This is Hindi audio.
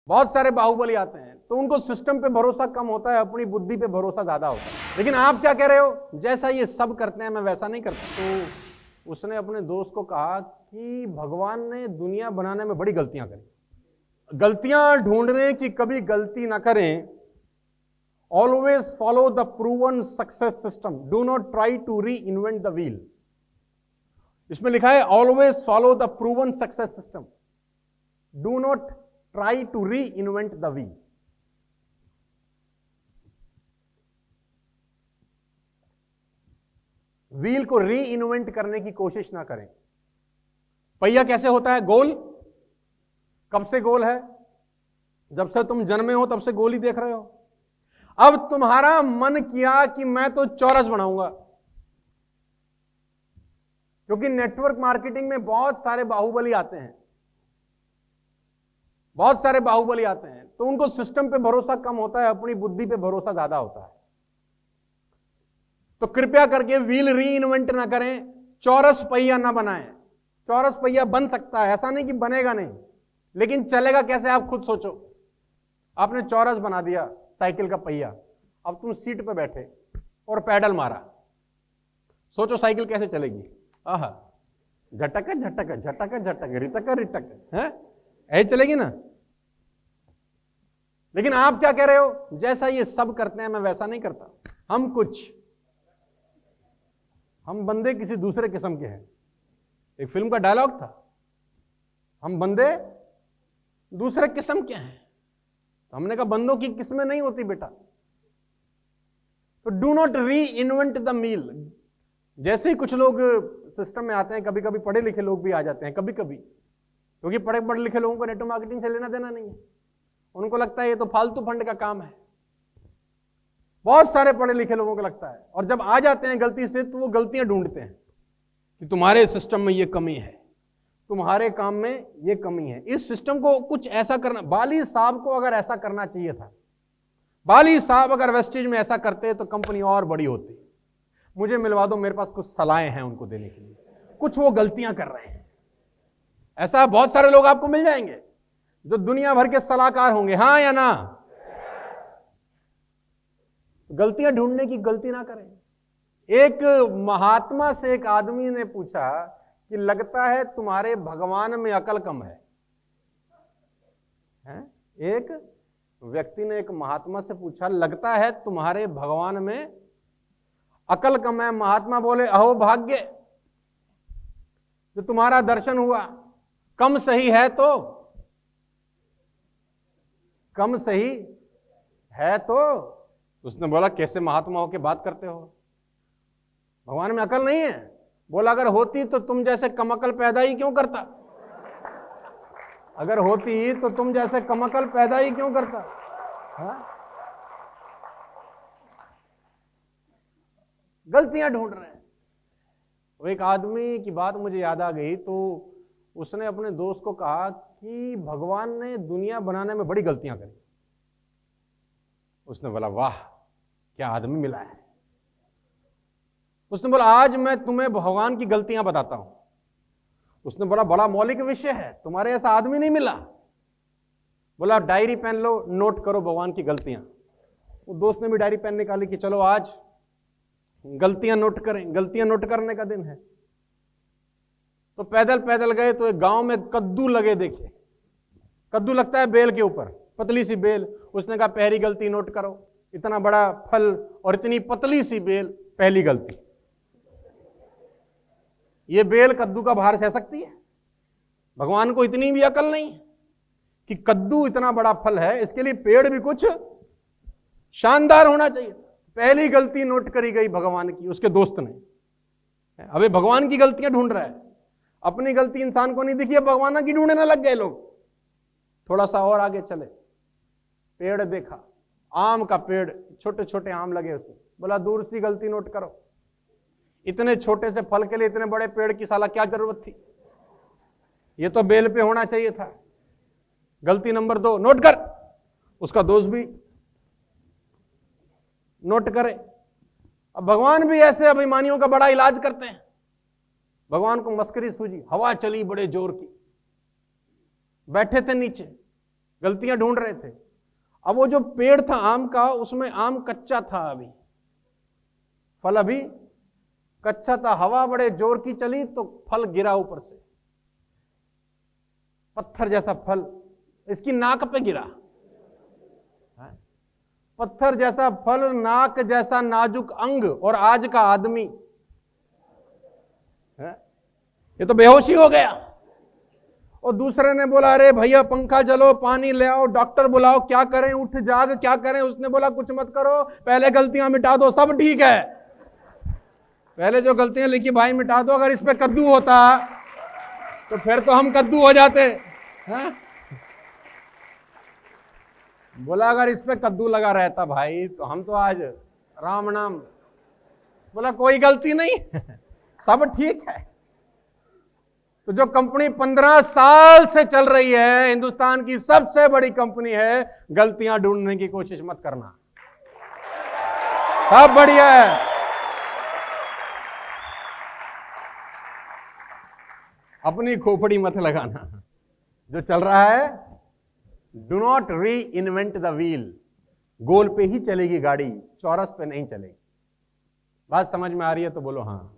बहुत सारे बाहुबली आते हैं तो उनको सिस्टम पे भरोसा कम होता है, अपनी बुद्धि पे भरोसा ज्यादा होता है। लेकिन आप क्या कह रहे हो, जैसा ये सब करते हैं मैं वैसा नहीं करता। तो उसने अपने दोस्त को कहा कि भगवान ने दुनिया बनाने में बड़ी गलतियां करी, गलतियां ढूंढने की कभी गलती ना करें। Always follow the proven success system, do not try to reinvent the wheel. इसमें लिखा है always follow the proven success system, do not try to reinvent the wheel. Wheel को री इन्वेंट करने की कोशिश ना करें। पहिया कैसे होता है? गोल। कब से गोल है? जब से तुम जन्मे हो तब से गोल ही देख रहे हो। अब तुम्हारा मन किया कि मैं तो चौरस बनाऊंगा, क्योंकि नेटवर्क मार्केटिंग में बहुत सारे बाहुबली आते हैं, बहुत सारे बाहुबली आते हैं तो उनको सिस्टम पे भरोसा कम होता है, अपनी बुद्धि पे भरोसा ज्यादा होता है। तो कृपया करके व्हील री इन्वेंट ना करें, चौरस पहिया ना बनाएं। चौरस पहिया बन सकता है, ऐसा नहीं कि बनेगा नहीं, लेकिन चलेगा कैसे आप खुद सोचो। आपने चौरस बना दिया साइकिल का पहिया, अब तुम सीट पे बैठे और पैडल मारा, सोचो साइकिल कैसे चलेगी। आहा, झटक झटक झटक झटक रिटक रिटक है, ऐसे चलेगी ना। लेकिन आप क्या कह रहे हो, जैसा ये सब करते हैं मैं वैसा नहीं करता। हम बंदे किसी दूसरे किस्म के हैं। एक फिल्म का डायलॉग था, हम बंदे दूसरे किस्म के हैं। तो हमने कहा बंदों की किस्में नहीं होती बेटा। तो डू नॉट री इन्वेंट द मील। जैसे ही कुछ लोग सिस्टम में आते हैं, कभी कभी पढ़े लिखे लोग भी आ जाते हैं, कभी कभी, क्योंकि पढ़े लिखे लोगों को नेटवर्क मार्केटिंग से लेना देना नहीं है। उनको लगता है ये तो फालतू फंड का काम है। बहुत सारे पढ़े लिखे लोगों को लगता है, और जब आ जाते हैं गलती से तो वो गलतियां ढूंढते हैं कि तुम्हारे सिस्टम में ये कमी है, तुम्हारे काम में ये कमी है। इस सिस्टम को कुछ ऐसा करना, बाली साहब को अगर ऐसा करना चाहिए था, बाली साहब अगर वेस्टेज में ऐसा करते तो कंपनी और बड़ी होती। मुझे मिलवा दो, मेरे पास कुछ सलाहें हैं उनको देने के लिए। कुछ वो गलतियां कर रहे हैं, ऐसा बहुत सारे लोग आपको मिल जाएंगे जो दुनिया भर के सलाहकार होंगे, हां या ना। गलतियां ढूंढने की गलती ना करें। एक महात्मा से एक आदमी ने पूछा कि लगता है तुम्हारे भगवान में अकल कम है? एक व्यक्ति ने एक महात्मा से पूछा, लगता है तुम्हारे भगवान में अकल कम है? महात्मा बोले, अहो भाग्य जो तुम्हारा दर्शन हुआ। कम सही है तो, कम सही है तो। उसने बोला, कैसे महात्मा होके बात करते हो, भगवान में अकल नहीं है? बोला, अगर होती तो तुम जैसे कमअकल पैदा ही क्यों करता? अगर होती तो तुम जैसे कमअकल पैदा ही क्यों करता? हाँ? गलतियां ढूंढ रहे हैं। वो एक आदमी की बात मुझे याद आ गई, तो उसने अपने दोस्त को कहा कि भगवान ने दुनिया बनाने में बड़ी गलतियां करी। उसने बोला, वाह क्या आदमी मिला है। उसने बोला, आज मैं तुम्हें भगवान की गलतियां बताता हूं। उसने बोला, बड़ा मौलिक विषय है, तुम्हारे ऐसा आदमी नहीं मिला। बोला, डायरी पेन लो, नोट करो भगवान की गलतियां। वो दोस्त ने भी डायरी पेन निकाली कि चलो आज गलतियां नोट करें, गलतियां नोट करने का दिन है। तो पैदल पैदल गए तो एक गांव में कद्दू लगे देखे। कद्दू लगता है बेल के ऊपर, पतली सी बेल। उसने कहा, पहली गलती नोट करो, इतना बड़ा फल और इतनी पतली सी बेल, पहली गलती। ये बेल कद्दू का भार सह सकती है? भगवान को इतनी भी अकल नहीं कि कद्दू इतना बड़ा फल है, इसके लिए पेड़ भी कुछ शानदार होना चाहिए। पहली गलती नोट करी गई भगवान की, उसके दोस्त ने। अबे भगवान की गलतियां ढूंढ रहा है, अपनी गलती इंसान को नहीं दिखी, भगवान की ढूंढने लग गए लोग। थोड़ा सा और आगे चले, पेड़ देखा, आम का पेड़, छोटे छोटे आम लगे उसमें। बोला, दूर सी गलती नोट करो, इतने छोटे से फल के लिए इतने बड़े पेड़ की साला क्या जरूरत थी? ये तो बेल पे होना चाहिए था। गलती नंबर 2 नोट कर। उसका दोस्त भी नोट करे। अब भगवान भी ऐसे अभिमानियों का बड़ा इलाज करते हैं। भगवान को मस्करी सूझी, हवा चली बड़े जोर की, बैठे थे नीचे, गलतियां ढूंढ रहे थे। अब वो जो पेड़ था आम का, उसमें आम कच्चा था, अभी फल अभी कच्चा था। हवा बड़े जोर की चली तो फल गिरा ऊपर से, पत्थर जैसा फल इसकी नाक पे गिरा। पत्थर जैसा फल, नाक जैसा नाजुक अंग, और आज का आदमी ये तो बेहोशी हो गया। और दूसरे ने बोला अरे भैया पंखा चलो, पानी ले आओ, डॉक्टर बुलाओ, क्या करें, उठ जाग, क्या करें। उसने बोला कुछ मत करो, पहले गलतियां मिटा दो, सब ठीक है। पहले जो गलतियां लिखी भाई मिटा दो, अगर इस पे कद्दू होता तो फिर तो हम कद्दू हो जाते हैं। बोला अगर इस पे कद्दू लगा रहता भाई तो हम तो आज राम नाम। बोला कोई गलती नहीं, सब ठीक है। तो जो कंपनी 15 साल से चल रही है, हिंदुस्तान की सबसे बड़ी कंपनी है, गलतियां ढूंढने की कोशिश मत करना, सब बढ़िया है। अपनी खोपड़ी मत लगाना। जो चल रहा है, डू नॉट री इन्वेंट द व्हील। गोल पे ही चलेगी गाड़ी, चौरस पे नहीं चलेगी। बात समझ में आ रही है तो बोलो हाँ।